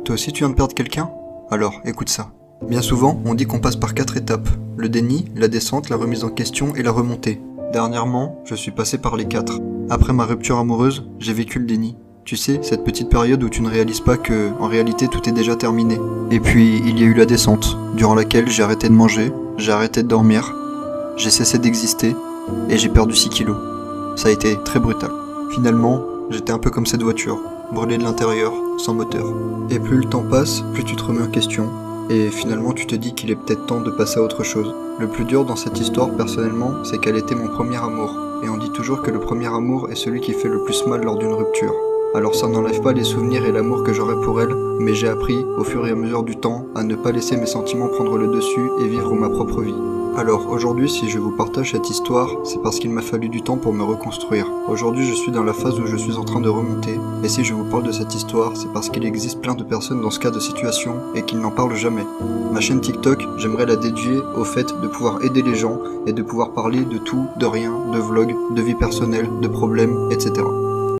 Toi aussi tu viens de perdre quelqu'un? Alors, écoute ça. Bien souvent, on dit qu'on passe par 4 étapes. Le déni, la descente, la remise en question et la remontée. Dernièrement, je suis passé par les 4. Après ma rupture amoureuse, j'ai vécu le déni. Tu sais, cette petite période où tu ne réalises pas que, en réalité, tout est déjà terminé. Et puis, il y a eu la descente, durant laquelle j'ai arrêté de manger, j'ai arrêté de dormir, j'ai cessé d'exister, et j'ai perdu 6 kilos. Ça a été très brutal. Finalement, j'étais un peu comme cette voiture, brûlée de l'intérieur, sans moteur. Et plus le temps passe, plus tu te remets en question. Et finalement, tu te dis qu'il est peut-être temps de passer à autre chose. Le plus dur dans cette histoire, personnellement, c'est qu'elle était mon premier amour. Et on dit toujours que le premier amour est celui qui fait le plus mal lors d'une rupture. Alors ça n'enlève pas les souvenirs et l'amour que j'aurais pour elle, mais j'ai appris, au fur et à mesure du temps, à ne pas laisser mes sentiments prendre le dessus et vivre ma propre vie. Alors aujourd'hui, si je vous partage cette histoire, c'est parce qu'il m'a fallu du temps pour me reconstruire. Aujourd'hui, je suis dans la phase où je suis en train de remonter, et si je vous parle de cette histoire, c'est parce qu'il existe plein de personnes dans ce cas de situation et qu'ils n'en parlent jamais. Ma chaîne TikTok, j'aimerais la dédier au fait de pouvoir aider les gens et de pouvoir parler de tout, de rien, de vlogs, de vie personnelle, de problèmes, etc.